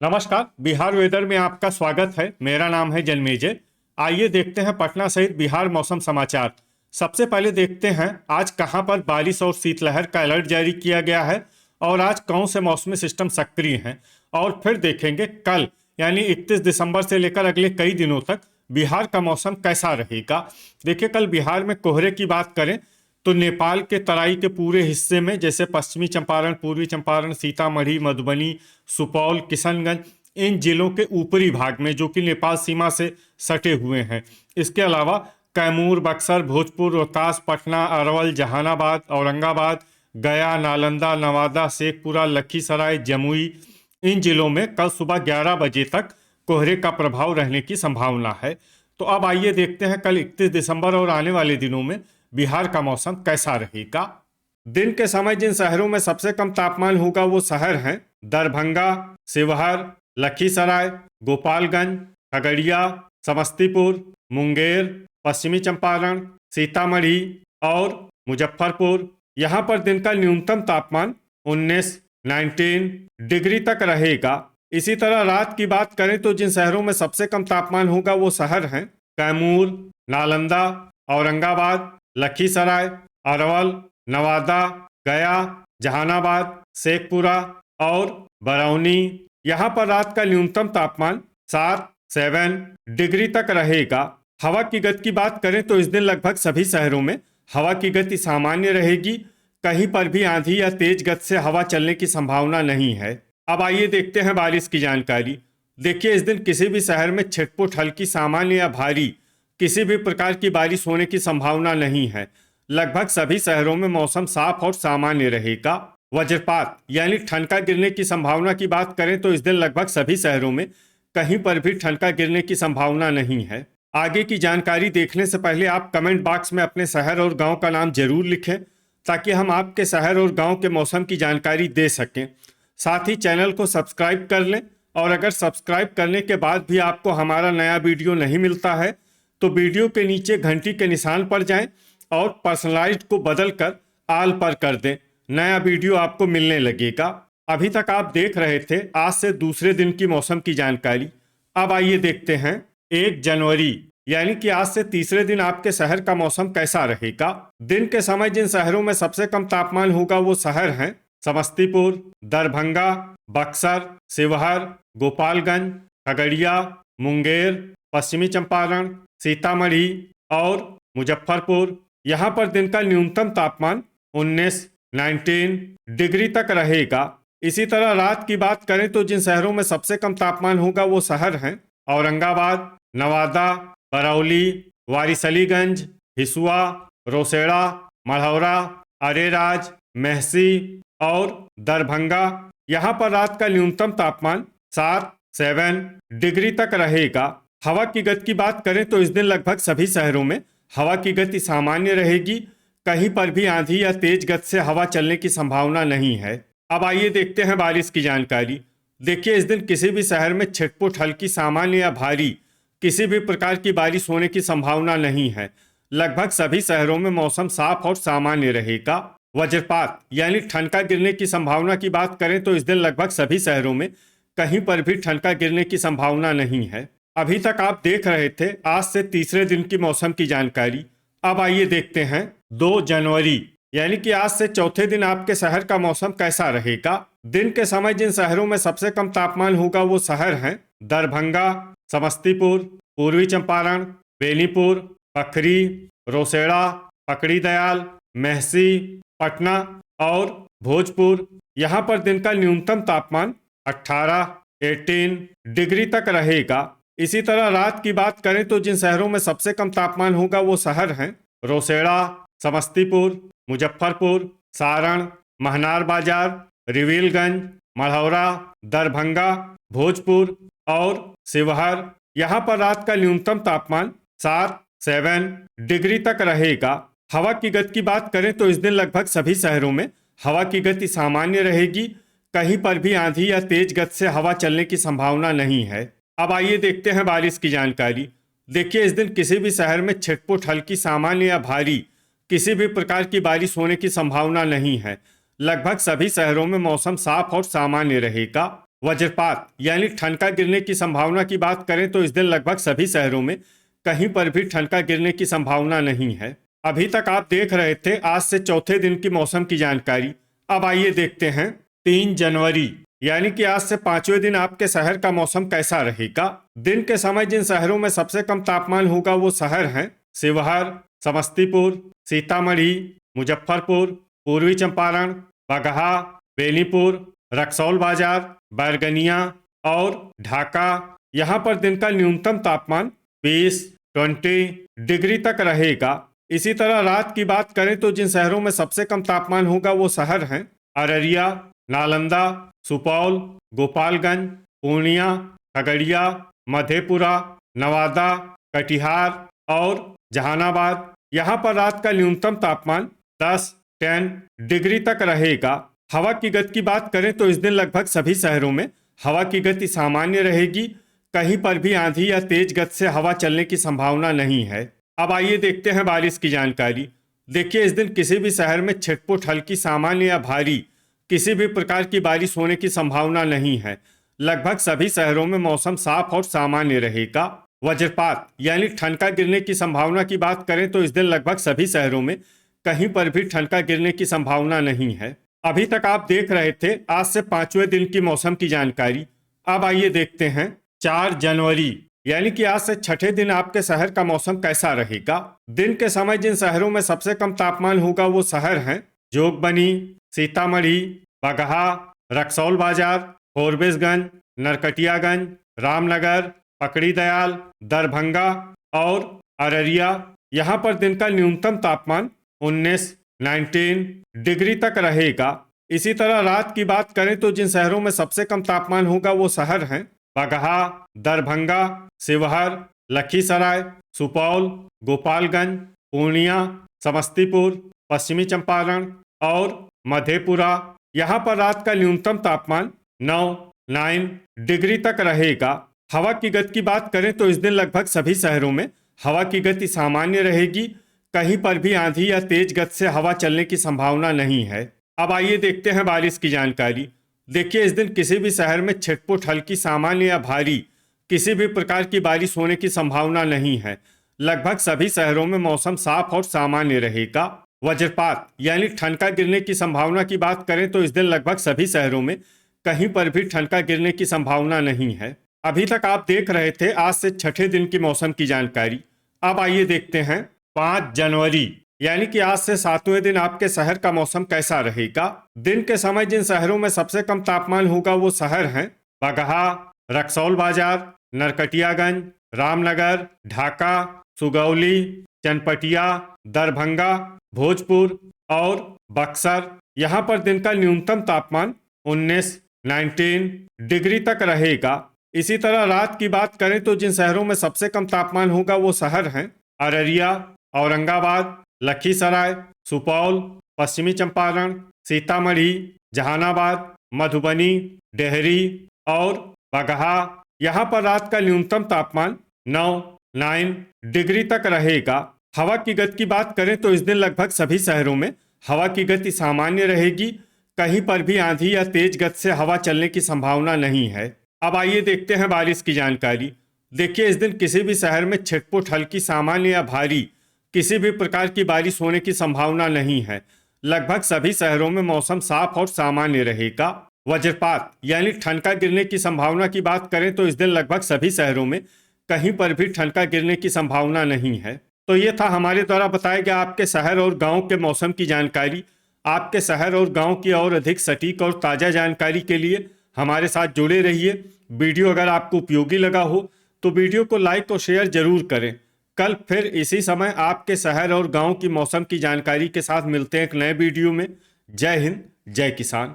नमस्कार। बिहार वेदर में आपका स्वागत है। मेरा नाम है जन्मेजय। आइए देखते हैं पटना सहित बिहार मौसम समाचार। सबसे पहले देखते हैं आज कहां पर बारिश और शीतलहर का अलर्ट जारी किया गया है और आज कौन से मौसमी सिस्टम सक्रिय हैं। और फिर देखेंगे कल यानी 31 दिसंबर से लेकर अगले कई दिनों तक बिहार का मौसम कैसा रहेगा। देखिए, कल बिहार में कोहरे की बात करें तो नेपाल के तराई के पूरे हिस्से में जैसे पश्चिमी चंपारण, पूर्वी चंपारण, सीतामढ़ी, मधुबनी, सुपौल, किशनगंज, इन जिलों के ऊपरी भाग में जो कि नेपाल सीमा से सटे हुए हैं। इसके अलावा कैमूर, बक्सर, भोजपुर, रोहतास, पटना, अरवल, जहानाबाद, औरंगाबाद, गया, नालंदा, नवादा, शेखपुरा, लखीसराय, जमुई, इन जिलों में कल सुबह 11 बजे तक कोहरे का प्रभाव रहने की संभावना है। तो अब आइए देखते हैं कल 31 दिसंबर और आने वाले दिनों में बिहार का मौसम कैसा रहेगा। दिन के समय जिन शहरों में सबसे कम तापमान होगा वो शहर हैं दरभंगा, शिवहर, लखीसराय, गोपालगंज, खगड़िया, समस्तीपुर, मुंगेर, पश्चिमी चंपारण, सीतामढ़ी और मुजफ्फरपुर। यहाँ पर दिन का न्यूनतम तापमान 19 डिग्री तक रहेगा। इसी तरह रात की बात करें तो जिन शहरों में सबसे कम तापमान होगा वो शहर हैं कैमूर, नालंदा, औरंगाबाद, लखीसराय, अरवल, नवादा, गया, जहानाबाद, शेखपुरा और बरौनी। यहाँ पर रात का न्यूनतम तापमान 7 डिग्री तक रहेगा। हवा की गति की बात करें तो इस दिन लगभग सभी शहरों में हवा की गति सामान्य रहेगी। कहीं पर भी आंधी या तेज गति से हवा चलने की संभावना नहीं है। अब आइए देखते हैं बारिश की जानकारी। देखिए, इस दिन किसी भी शहर में छिटपुट, हल्की, सामान्य या भारी किसी भी प्रकार की बारिश होने की संभावना नहीं है। लगभग सभी शहरों में मौसम साफ और सामान्य रहेगा। वज्रपात यानी ठनका गिरने की संभावना की बात करें तो इस दिन लगभग सभी शहरों में कहीं पर भी ठनका गिरने की संभावना नहीं है। आगे की जानकारी देखने से पहले आप कमेंट बॉक्स में अपने शहर और गांव का नाम जरूर लिखें ताकि हम आपके शहर और गांव के मौसम की जानकारी दे सकें। साथ ही चैनल को सब्सक्राइब कर लें और अगर सब्सक्राइब करने के बाद भी आपको हमारा नया वीडियो नहीं मिलता है तो वीडियो के नीचे घंटी के निशान पर जाएं और पर्सनलाइज्ड को बदलकर आल पर कर दें। नया वीडियो आपको मिलने लगेगा। अभी तक आप देख रहे थे आज से दूसरे दिन की मौसम की जानकारी। अब आइए देखते हैं 1 जनवरी यानी कि आज से तीसरे दिन आपके शहर का मौसम कैसा रहेगा। दिन के समय जिन शहरों में सबसे कम तापमान होगा वो शहर हैं समस्तीपुर, दरभंगा, बक्सर, शिवहर, गोपालगंज, खगड़िया, मुंगेर, पश्चिमी चंपारण, सीतामढ़ी और मुजफ्फरपुर। यहाँ पर दिन का न्यूनतम तापमान 19 डिग्री तक रहेगा। इसी तरह रात की बात करें तो जिन शहरों में सबसे कम तापमान होगा वो शहर हैं औरंगाबाद, नवादा, बरौली, वारिसलीगंज, हिसुआ, रोसेड़ा, मढ़ौरा, अरेराज, मेहसी और दरभंगा। यहाँ पर रात का न्यूनतम तापमान 7 डिग्री तक रहेगा। हवा की गति की बात करें तो इस दिन लगभग सभी शहरों में हवा की गति सामान्य रहेगी। कहीं पर भी आंधी या तेज गति से हवा चलने की संभावना नहीं है। अब आइए देखते हैं बारिश की जानकारी। देखिए, इस दिन किसी भी शहर में छिटपुट, हल्की, सामान्य या भारी किसी भी प्रकार की बारिश होने की संभावना नहीं है। लगभग सभी शहरों में मौसम साफ और सामान्य रहेगा। वज्रपात यानी ठनका गिरने की संभावना की बात करें तो इस दिन लगभग सभी शहरों में कहीं पर भी ठनका गिरने की संभावना नहीं है। अभी तक आप देख रहे थे आज से तीसरे दिन की मौसम की जानकारी। अब आइए देखते हैं 2 जनवरी यानी कि आज से चौथे दिन आपके शहर का मौसम कैसा रहेगा। दिन के समय जिन शहरों में सबसे कम तापमान होगा वो शहर हैं दरभंगा, समस्तीपुर, पूर्वी चंपारण, बेनीपुर, पखरी, रोसेड़ा, पकड़ी दयाल, मेहसी, पटना और भोजपुर। यहाँ पर दिन का न्यूनतम तापमान 18 डिग्री तक रहेगा। इसी तरह रात की बात करें तो जिन शहरों में सबसे कम तापमान होगा वो शहर हैं रोसेड़ा, समस्तीपुर, मुजफ्फरपुर, सारण, महनार बाजार, रिविलगंज, मढ़ौरा, दरभंगा, भोजपुर और शिवहर। यहाँ पर रात का न्यूनतम तापमान 7 डिग्री तक रहेगा। हवा की गति की बात करें तो इस दिन लगभग सभी शहरों में हवा की गति सामान्य रहेगी। कहीं पर भी आंधी या तेज गति से हवा चलने की संभावना नहीं है। अब आइए देखते हैं बारिश की जानकारी। देखिए, इस दिन किसी भी शहर में छिटपुट, हल्की, सामान्य या भारी किसी भी प्रकार की बारिश होने की संभावना नहीं है। लगभग सभी शहरों में मौसम साफ और सामान्य रहेगा। वज्रपात यानी ठनका गिरने की संभावना की बात करें तो इस दिन लगभग सभी शहरों में कहीं पर भी ठनका गिरने की संभावना नहीं है। अभी तक आप देख रहे थे आज से चौथे दिन की मौसम की जानकारी। अब आइए देखते हैं 3 जनवरी यानी कि आज से 5वें दिन आपके शहर का मौसम कैसा रहेगा। दिन के समय जिन शहरों में सबसे कम तापमान होगा वो शहर हैं शिवहर, समस्तीपुर, सीतामढ़ी, मुजफ्फरपुर, पूर्वी चंपारण, बगहा, बेनीपुर, रक्सौल बाजार, बैरगनिया और ढाका। यहाँ पर दिन का न्यूनतम तापमान 20 डिग्री तक रहेगा। इसी तरह रात की बात करें तो जिन शहरों में सबसे कम तापमान होगा वो शहर हैं अररिया, नालंदा, सुपौल, गोपालगंज, पूर्णिया, खगड़िया, मधेपुरा, नवादा, कटिहार और जहानाबाद। यहाँ पर रात का न्यूनतम तापमान 10 डिग्री तक रहेगा। हवा की गति की बात करें तो इस दिन लगभग सभी शहरों में हवा की गति सामान्य रहेगी। कहीं पर भी आंधी या तेज गति से हवा चलने की संभावना नहीं है। अब आइए देखते हैं बारिश की जानकारी। देखिए इस दिन किसी भी शहर में छिटपुट हल्की सामान्य या भारी किसी भी प्रकार की बारिश होने की संभावना नहीं है। लगभग सभी शहरों में मौसम साफ और सामान्य रहेगा। वज्रपात यानी ठनका गिरने की संभावना की बात करें तो इस दिन लगभग सभी शहरों में कहीं पर भी ठनका गिरने की संभावना नहीं है। अभी तक आप देख रहे थे आज से 5वें दिन की मौसम की जानकारी। अब आइए देखते हैं 4 जनवरी यानी कि आज से छठे दिन आपके शहर का मौसम कैसा रहेगा। दिन के समय जिन शहरों में सबसे कम तापमान होगा वो शहर हैं जोगबनी, सीतामढ़ी, बगहा, रक्सौल बाजार, फोरबिसगंज, नरकटियागंज, रामनगर, पकड़ी दयाल, दरभंगा और अररिया। यहाँ पर दिन का न्यूनतम तापमान 19 डिग्री तक रहेगा। इसी तरह रात की बात करें तो जिन शहरों में सबसे कम तापमान होगा वो शहर हैं बगहा, दरभंगा, शिवहर, लखीसराय, सुपौल, गोपालगंज, पूर्णिया, समस्तीपुर, पश्चिमी चंपारण और मधेपुरा। यहाँ पर रात का न्यूनतम तापमान 9 डिग्री तक रहेगा। हवा की गति की बात करें तो इस दिन लगभग सभी शहरों में हवा की गति सामान्य रहेगी। कहीं पर भी आंधी या तेज गति से हवा चलने की संभावना नहीं है। अब आइए देखते हैं बारिश की जानकारी। देखिए इस दिन किसी भी शहर में छिटपुट हल्की सामान्य या भारी किसी भी प्रकार की बारिश होने की संभावना नहीं है। लगभग सभी शहरों में मौसम साफ और सामान्य रहेगा। वज्रपात यानी ठनका गिरने की संभावना की बात करें तो इस दिन लगभग सभी शहरों में कहीं पर भी ठनका गिरने की संभावना नहीं है। अभी तक आप देख रहे थे आज से छठे दिन की मौसम की जानकारी। अब आइए देखते हैं 5 जनवरी यानी कि आज से 7वें दिन आपके शहर का मौसम कैसा रहेगा। दिन के समय जिन शहरों में सबसे कम तापमान होगा वो शहर हैं बगहा, रक्सौल बाजार, नरकटियागंज, रामनगर, ढाका, सुगौली, चनपटिया, दरभंगा, भोजपुर और बक्सर। यहाँ पर दिन का न्यूनतम तापमान 19 डिग्री तक रहेगा। इसी तरह रात की बात करें तो जिन शहरों में सबसे कम तापमान होगा वो शहर हैं अररिया, औरंगाबाद, लखीसराय, सुपौल, पश्चिमी चंपारण, सीतामढ़ी, जहानाबाद, मधुबनी, डेहरी और बगहा। यहाँ पर रात का न्यूनतम तापमान 9 डिग्री तक रहेगा। हवा की गति की बात करें तो इस दिन लगभग सभी शहरों में हवा की गति सामान्य रहेगी। कहीं पर भी आंधी या तेज गति से हवा चलने की संभावना नहीं है। अब आइए देखते हैं बारिश की जानकारी। देखिए इस दिन किसी भी शहर में छिटपुट हल्की सामान्य या भारी किसी भी प्रकार की बारिश होने की संभावना नहीं है। लगभग सभी शहरों में मौसम साफ और सामान्य रहेगा। वज्रपात यानी ठनका गिरने की संभावना की बात करें तो इस दिन लगभग सभी शहरों में कहीं पर भी ठनका गिरने की संभावना नहीं है। तो ये था हमारे द्वारा बताया गया आपके शहर और गांव के मौसम की जानकारी। आपके शहर और गांव की और अधिक सटीक और ताज़ा जानकारी के लिए हमारे साथ जुड़े रहिए। वीडियो अगर आपको उपयोगी लगा हो तो वीडियो को लाइक और शेयर जरूर करें। कल फिर इसी समय आपके शहर और गांव की मौसम की जानकारी के साथ मिलते हैं एक नए वीडियो में। जय हिंद, जय किसान।